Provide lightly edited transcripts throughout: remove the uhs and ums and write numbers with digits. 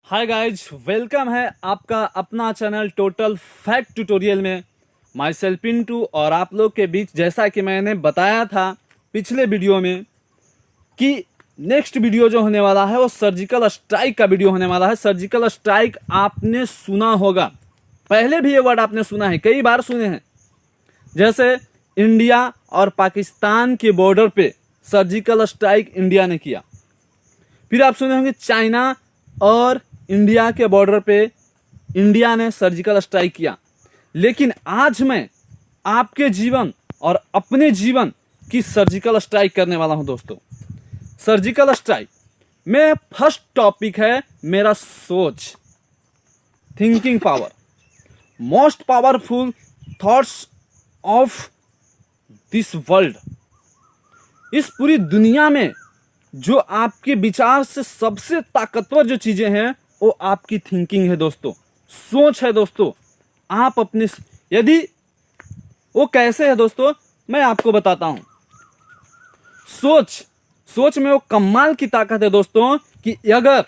Hi guys, welcome है आपका अपना चैनल टोटल फैक्ट ट्यूटोरियल में। माई सेल्फ पिंटू और आप लोग के बीच, जैसा कि मैंने बताया था पिछले वीडियो में कि नेक्स्ट वीडियो जो होने वाला है वो सर्जिकल स्ट्राइक का वीडियो होने वाला है। सर्जिकल स्ट्राइक आपने सुना होगा, पहले भी ये वर्ड आपने सुना है, कई बार सुने हैं। जैसे इंडिया और पाकिस्तान के बॉर्डर पे सर्जिकल स्ट्राइक इंडिया ने किया। फिर आप सुने होंगे चाइना और इंडिया के बॉर्डर पे इंडिया ने सर्जिकल स्ट्राइक किया। लेकिन आज मैं आपके जीवन और अपने जीवन की सर्जिकल स्ट्राइक करने वाला हूं दोस्तों। सर्जिकल स्ट्राइक में फर्स्ट टॉपिक है मेरा सोच, thinking power, most powerful thoughts of this world. इस पूरी दुनिया में जो आपके विचार से सबसे ताकतवर जो चीजें हैं वो आपकी थिंकिंग है दोस्तों, सोच है दोस्तों। आप अपने यदि वो कैसे है दोस्तों, मैं आपको बताता हूं। सोच में वो कमाल की ताकत है दोस्तों कि अगर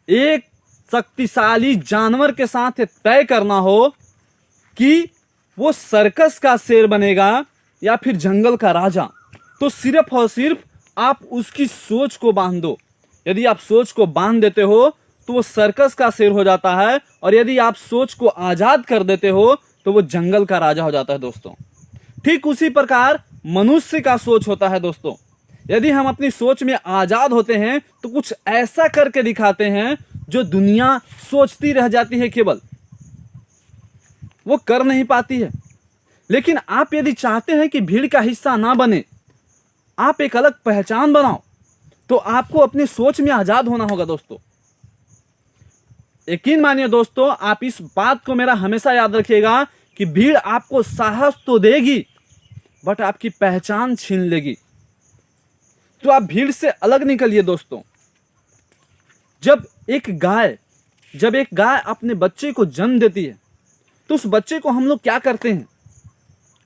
एक शक्तिशाली जानवर के साथ तय करना हो कि वो सर्कस का शेर बनेगा या फिर जंगल का राजा, तो सिर्फ और सिर्फ आप उसकी सोच को बांध दो। यदि आप सोच को बांध देते हो तो वो सर्कस का शेर हो जाता है, और यदि आप सोच को आजाद कर देते हो तो वो जंगल का राजा हो जाता है दोस्तों। ठीक उसी प्रकार मनुष्य का सोच होता है दोस्तों। यदि हम अपनी सोच में आजाद होते हैं तो कुछ ऐसा करके दिखाते हैं जो दुनिया सोचती रह जाती है, केवल वो कर नहीं पाती है। लेकिन आप यदि चाहते हैं कि भीड़ का हिस्सा ना बने, आप एक अलग पहचान बनाओ, तो आपको अपनी सोच में आजाद होना होगा दोस्तों। यकीन मानिए दोस्तों, आप इस बात को मेरा हमेशा याद रखिएगा कि भीड़ आपको साहस तो देगी बट आपकी पहचान छीन लेगी। तो आप भीड़ से अलग निकलिए दोस्तों। जब एक गाय अपने बच्चे को जन्म देती है तो उस बच्चे को हम लोग क्या करते हैं,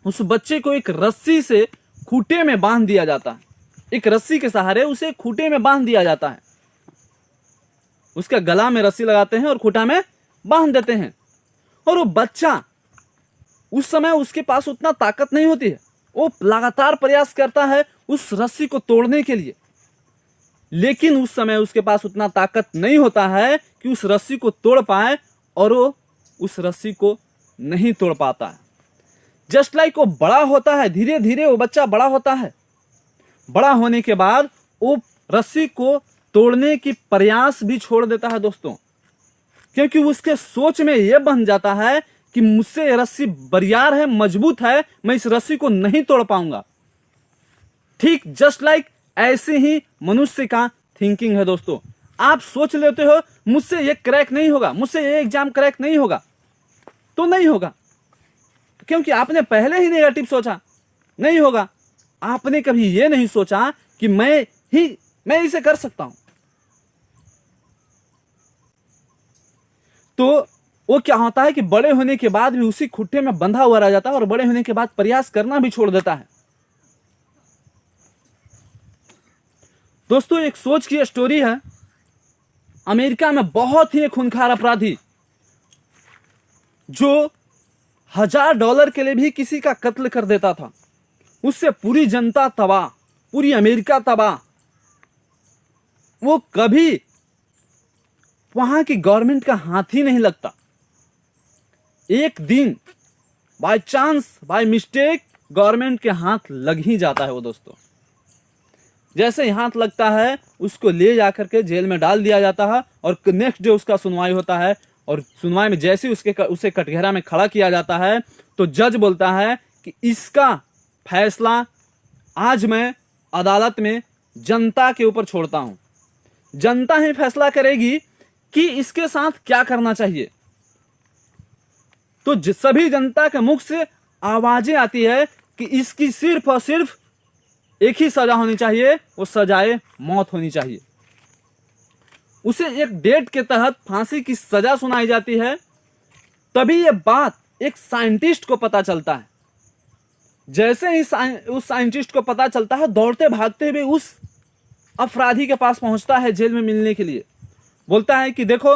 उस बच्चे को एक रस्सी से खूंटे में बांध दिया जाता है। एक रस्सी के सहारे उसे खूंटे में बांध दिया जाता है। उसका गला में रस्सी लगाते हैं और खूंटा में बांध देते हैं। और वो बच्चा, उस समय उसके पास उतना ताकत नहीं होती है, वो लगातार प्रयास करता है उस रस्सी को तोड़ने के लिए। लेकिन उस समय उसके पास उतना ताकत नहीं होता है कि उस रस्सी को तोड़ पाए, और वो उस रस्सी को नहीं तोड़ पाता है। जस्ट लाइक वो बड़ा होता है, धीरे धीरे वो बच्चा बड़ा होता है। बड़ा होने के बाद वो रस्सी को तोड़ने की प्रयास भी छोड़ देता है दोस्तों, क्योंकि उसके सोच में यह बन जाता है कि मुझसे ये रस्सी बरियार है, मजबूत है, मैं इस रस्सी को नहीं तोड़ पाऊंगा। ठीक जस्ट लाइक ऐसे ही मनुष्य का थिंकिंग है दोस्तों। आप सोच लेते हो मुझसे ये क्रैक नहीं होगा, मुझसे ये एग्जाम क्रैक नहीं होगा, तो नहीं होगा, क्योंकि आपने पहले ही नेगेटिव सोचा, नहीं होगा। आपने कभी ये नहीं सोचा कि मैं इसे कर सकता हूं। तो वो क्या होता है कि बड़े होने के बाद भी उसी खुट्टे में बंधा हुआ रह जाता है, और बड़े होने के बाद प्रयास करना भी छोड़ देता है। दोस्तों, एक सोच की स्टोरी है। अमेरिका में बहुत ही खूंखार अपराधी जो $1000 के लिए भी किसी का कत्ल कर देता था, उससे पूरी जनता तबाह, पूरी अमेरिका तबाह। वो कभी वहां की गवर्नमेंट का हाथ ही नहीं लगता। एक दिन by chance, by mistake government के हाथ लग ही जाता है वो दोस्तों। जैसे ही हाथ लगता है उसको ले जाकर के जेल में डाल दिया जाता है, और नेक्स्ट डे उसका सुनवाई होता है। और सुनवाई में जैसे उसे कटघरा में खड़ा किया जाता है तो जज बोलता है कि इसका फैसला आज मैं अदालत में जनता के ऊपर छोड़ता हूं। जनता ही फैसला करेगी कि इसके साथ क्या करना चाहिए। तो सभी जनता के मुख से आवाजें आती है कि इसकी सिर्फ और सिर्फ एक ही सजा होनी चाहिए, वो सजाए मौत होनी चाहिए। उसे एक डेट के तहत फांसी की सजा सुनाई जाती है। तभी यह बात एक साइंटिस्ट को पता चलता है। जैसे ही उस साइंटिस्ट को पता चलता है, दौड़ते भागते हुए उस अपराधी के पास पहुंचता है जेल में मिलने के लिए। बोलता है कि देखो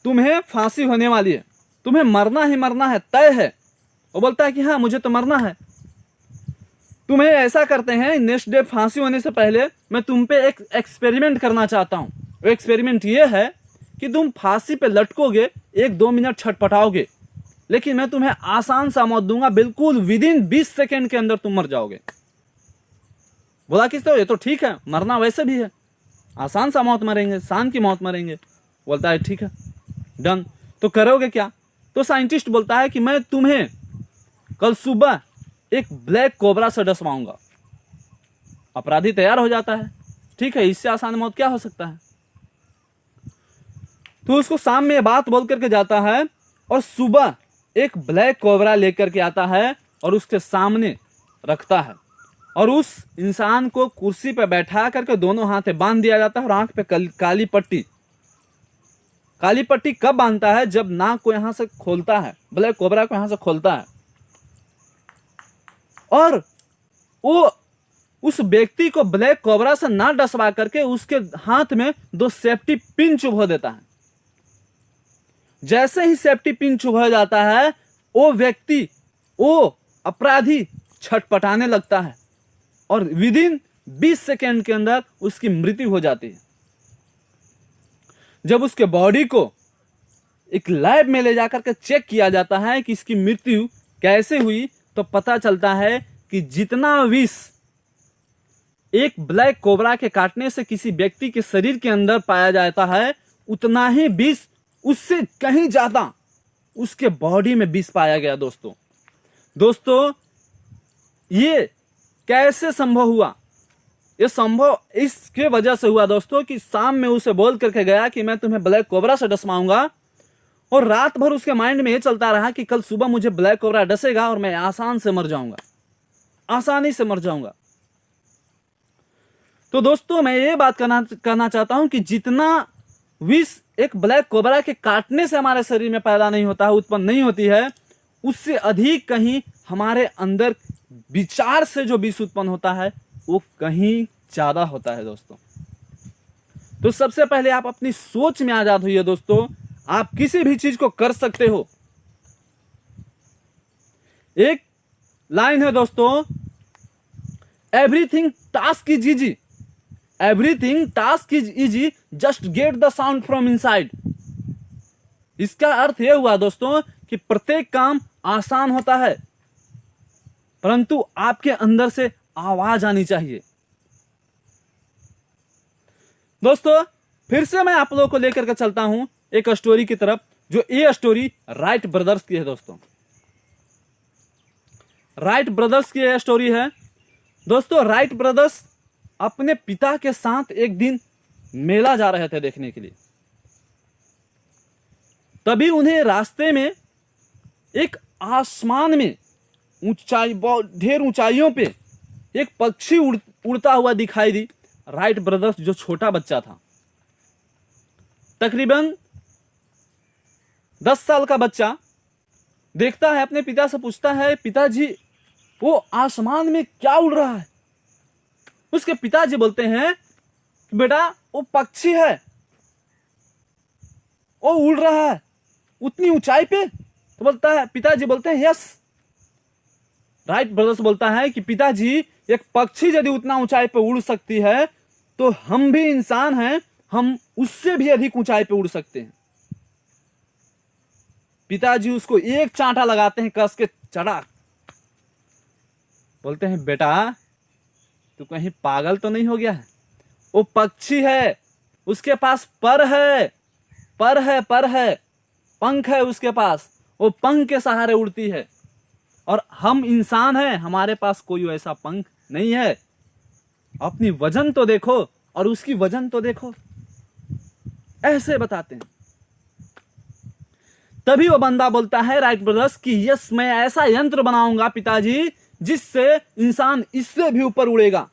तुम्हें फांसी होने वाली है, तुम्हें मरना ही मरना है, तय है। वो बोलता है कि हाँ मुझे तो मरना है। तुम्हें ऐसा करते हैं, नेक्स्ट डे फांसी होने से पहले मैं तुम पे एक एक्सपेरिमेंट करना चाहता हूं। वो एक्सपेरिमेंट ये है कि तुम फांसी पे लटकोगे, 1-2 मिनट छटपटाओगे, लेकिन मैं तुम्हें आसान सा मौत दूंगा, बिल्कुल विदिन 20 सेकेंड के अंदर तुम मर जाओगे। बोला किस तो ये तो ठीक है, मरना वैसे भी है, आसान सा मौत मरेंगे, शान की मौत मरेंगे। बोलता है ठीक है डन, तो करोगे क्या? तो साइंटिस्ट बोलता है कि मैं तुम्हें कल सुबह एक ब्लैक कोबरा से डसवाऊंगा। अपराधी तैयार हो जाता है, ठीक है इससे आसान मौत क्या हो सकता है। तो उसको शाम में ये बात बोल करके जाता है और सुबह एक ब्लैक कोबरा लेकर के आता है और उसके सामने रखता है और उस इंसान को कुर्सी पे बैठा करके दोनों हाथें बांध दिया जाता है और आंख पे काली पट्टी। काली पट्टी कब बांधता है? जब नाक को यहां से खोलता है, ब्लैक कोबरा को यहां से खोलता है और वो उस व्यक्ति को ब्लैक कोबरा से ना डसवा करके उसके हाथ में 2 सेफ्टी पिन चुभो देता है। जैसे ही सेफ्टी पिन चुभा जाता है, वो व्यक्ति, वो अपराधी छटपटाने लगता है और विदिन 20 सेकेंड के अंदर उसकी मृत्यु हो जाती है। जब उसके बॉडी को एक लैब में ले जाकर के चेक किया जाता है कि इसकी मृत्यु कैसे हुई, तो पता चलता है कि जितना विष एक ब्लैक कोबरा के काटने से किसी व्यक्ति के शरीर के अंदर पाया जाता है, उतना ही विष, उससे कहीं ज्यादा उसके बॉडी में विष पाया गया। दोस्तों ये कैसे संभव हुआ? ये संभव इसके वजह से हुआ दोस्तों कि शाम में उसे बोल करके गया कि मैं तुम्हें ब्लैक कोबरा से डसवाऊंगा और रात भर उसके माइंड में ये चलता रहा कि कल सुबह मुझे ब्लैक कोबरा डसेगा और मैं आसानी से मर जाऊंगा। तो दोस्तों मैं ये बात करना चाहता हूं कि जितना विष एक ब्लैक कोबरा के काटने से हमारे शरीर में पैदा नहीं होता है, उत्पन्न नहीं होती है, उससे अधिक कहीं हमारे अंदर विचार से जो विष उत्पन्न होता है वो कहीं ज्यादा होता है दोस्तों। तो सबसे पहले आप अपनी सोच में आजाद होइए दोस्तों, आप किसी भी चीज को कर सकते हो। एक लाइन है दोस्तों, everything task is easy, everything task is easy, just get the sound from inside. इसका अर्थ यह हुआ दोस्तों कि प्रत्येक काम आसान होता है, परंतु आपके अंदर से आवाज आनी चाहिए। दोस्तों फिर से मैं आप लोगों को लेकर के चलता हूं एक स्टोरी की तरफ, जो ये स्टोरी राइट ब्रदर्स की है दोस्तों। राइट ब्रदर्स की यह स्टोरी है दोस्तों। राइट ब्रदर्स अपने पिता के साथ एक दिन मेला जा रहे थे देखने के लिए। तभी उन्हें रास्ते में एक आसमान में ऊंचाई, बहुत ढेर ऊंचाइयों पे एक पक्षी उड़ता हुआ दिखाई दी। राइट ब्रदर्स जो छोटा बच्चा था, तकरीबन 10 साल का बच्चा, देखता है अपने पिता से पूछता है, पिताजी वो आसमान में क्या उड़ रहा है? उसके पिताजी बोलते हैं बेटा वो पक्षी है, वो उड़ रहा है उतनी ऊंचाई पे। तो बोलता है, पिताजी बोलते हैं यस। राइट ब्रदर्स बोलता है कि पिताजी एक पक्षी यदि उतना ऊंचाई पे उड़ सकती है तो हम भी इंसान हैं, हम उससे भी अधिक ऊंचाई पे उड़ सकते हैं। पिताजी उसको एक चांटा लगाते हैं कस के, चढ़ा। बोलते हैं बेटा तू कहीं पागल तो नहीं हो गया है? वो पक्षी है, उसके पास पर है, पंख है उसके पास, वो पंख के सहारे उड़ती है, और हम इंसान हैं, हमारे पास कोई वैसा पंख नहीं है। अपनी वजन तो देखो और उसकी वजन तो देखो। ऐसे बताते हैं। तभी वो बंदा बोलता है राइट ब्रदर्स कि यस मैं ऐसा यंत्र बनाऊंगा पिताजी जिससे इंसान इससे भी ऊपर उड़ेगा।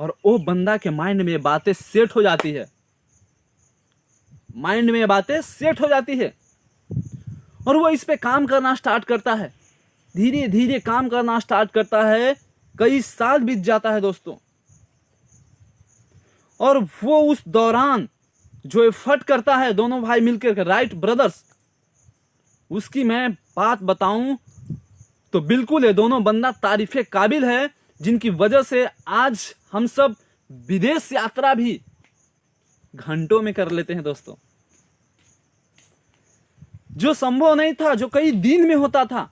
और वो बंदा के माइंड में बातें सेट हो जाती है, और वो इस पे काम करना स्टार्ट करता है। धीरे धीरे काम करना स्टार्ट करता है। कई साल बीत जाता है दोस्तों, और वो उस दौरान जो एफर्ट करता है दोनों भाई मिलकर के, राइट ब्रदर्स, उसकी मैं बात बताऊं तो बिल्कुल ये दोनों बंदा तारीफे काबिल है, जिनकी वजह से आज हम सब विदेश यात्रा भी घंटों में कर लेते हैं दोस्तों। जो संभव नहीं था, जो कई दिन में होता था,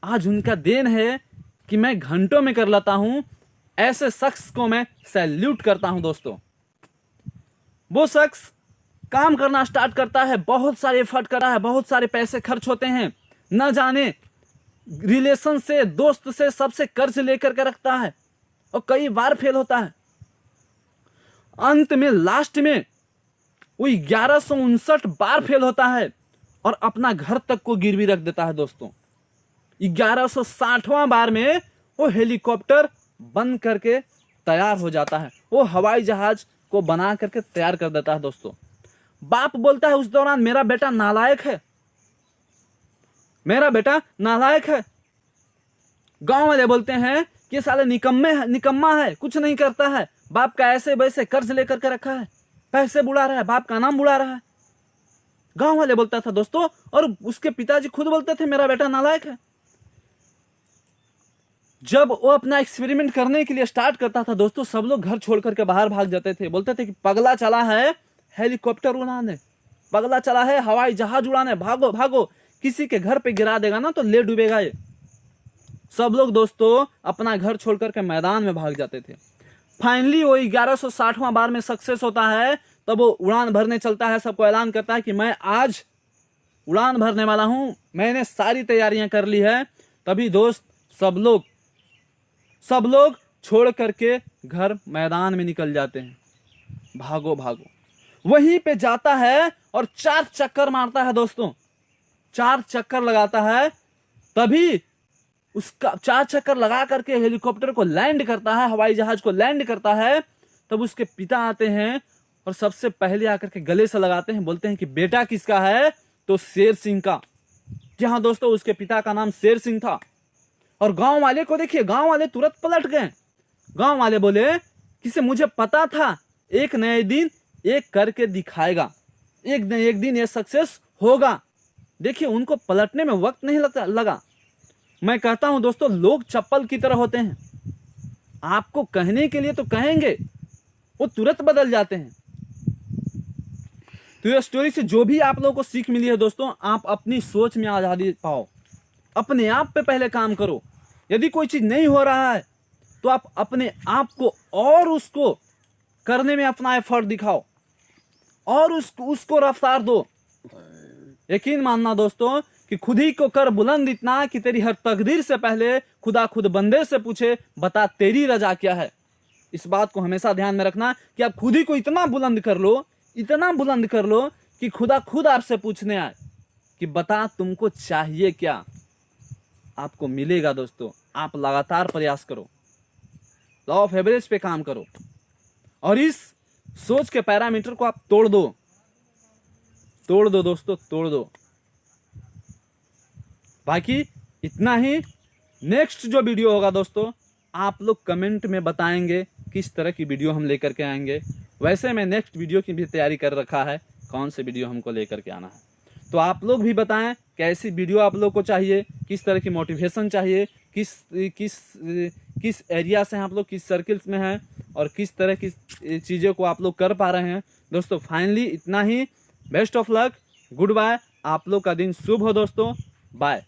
आज उनका देन है कि मैं घंटों में कर लेता हूं। ऐसे शख्स को मैं सैल्यूट करता हूं दोस्तों। वो शख्स काम करना स्टार्ट करता है, बहुत सारे एफर्ट कर रहा है, बहुत सारे पैसे खर्च होते हैं, न जाने रिलेशन से, दोस्त से, सबसे कर्ज लेकर के रखता है और कई बार फेल होता है। अंत में लास्ट में वो 1159 बार फेल होता है और अपना घर तक को गिरवी रख देता है दोस्तों। 1160वां बार में वो हेलीकॉप्टर बन करके तैयार हो जाता है, वो हवाई जहाज को बना करके तैयार कर देता है दोस्तों। बाप बोलता है उस दौरान, मेरा बेटा नालायक है, मेरा बेटा नालायक है। गांव वाले बोलते हैं कि साले निकम्मा है, कुछ नहीं करता है, बाप का ऐसे वैसे कर्ज लेकर के रखा है, पैसे बुला रहा है, बाप का नाम बुला रहा है। गांव वाले बोलता था दोस्तों, और उसके पिताजी खुद बोलते थे मेरा बेटा नालायक है। जब वो अपना एक्सपेरिमेंट करने के लिए स्टार्ट करता था दोस्तों, सब लोग घर छोड़ करके बाहर भाग जाते थे, बोलते थे कि पगला चला है हेलीकॉप्टर उड़ाने, पगला चला है हवाई जहाज उड़ाने, भागो भागो, किसी के घर पे गिरा देगा ना तो ले डूबेगा ये। सब लोग दोस्तों अपना घर छोड़ करके मैदान में भाग जाते थे। फाइनली वो 1160वां बार में सक्सेस होता है, तब वो उड़ान भरने चलता है, सबको ऐलान करता है कि मैं आज उड़ान भरने वाला हूं, मैंने सारी तैयारियां कर ली है। तभी दोस्त सब लोग छोड़ करके घर मैदान में निकल जाते हैं, भागो भागो। वहीं पे जाता है और 4 चक्कर मारता है दोस्तों, 4 चक्कर लगाता है। तभी उसका 4 चक्कर लगा करके हेलीकॉप्टर को लैंड करता है, हवाई जहाज को लैंड करता है। तब उसके पिता आते हैं और सबसे पहले आकर के गले से लगाते हैं, बोलते हैं कि बेटा किसका है? तो शेर सिंह का। जी हाँ दोस्तों, उसके पिता का नाम शेर सिंह था। और गांव वाले को देखिए, गांव वाले तुरंत पलट गए। गांव वाले बोले कि मुझे पता था एक नए दिन एक करके दिखाएगा, एक न एक दिन ये सक्सेस होगा। देखिए उनको पलटने में वक्त नहीं लगा। मैं कहता हूं दोस्तों, लोग चप्पल की तरह होते हैं, आपको कहने के लिए तो कहेंगे, वो तुरंत बदल जाते हैं। तो ये स्टोरी से जो भी आप लोगों को सीख मिली है दोस्तों, आप अपनी सोच में आजादी पाओ, अपने आप पे पहले काम करो। यदि कोई चीज नहीं हो रहा है तो आप अपने आप को और उसको करने में अपना एफर्ट दिखाओ और उसको रफ्तार दो। यकीन मानना दोस्तों कि खुद ही को कर बुलंद इतना कि तेरी हर तकदीर से पहले खुदा खुद बंदे से पूछे, बता तेरी रजा क्या है। इस बात को हमेशा ध्यान में रखना कि आप खुद ही को इतना बुलंद कर लो, इतना बुलंद कर लो कि खुदा खुद आपसे पूछने आए कि बता तुमको चाहिए क्या। आपको मिलेगा दोस्तों, आप लगातार प्रयास करो, लॉ ऑफ एवरेज पे काम करो और इस सोच के पैरामीटर को आप तोड़ दो दोस्तों, तोड़ दो। बाकी इतना ही। नेक्स्ट जो वीडियो होगा दोस्तों, आप लोग कमेंट में बताएंगे किस तरह की वीडियो हम लेकर के आएंगे। वैसे मैं नेक्स्ट वीडियो की भी तैयारी कर रखा है, कौन से वीडियो हमको लेकर के आना है। तो आप लोग भी बताएं कैसी वीडियो आप लोग को चाहिए, किस तरह की मोटिवेशन चाहिए, किस एरिया से आप लोग, किस सर्किल्स में हैं और किस तरह की चीज़ों को आप लोग कर पा रहे हैं। दोस्तों फाइनली इतना ही। Best of luck, goodbye. आप लोग का दिन शुभ हो दोस्तों, बाय।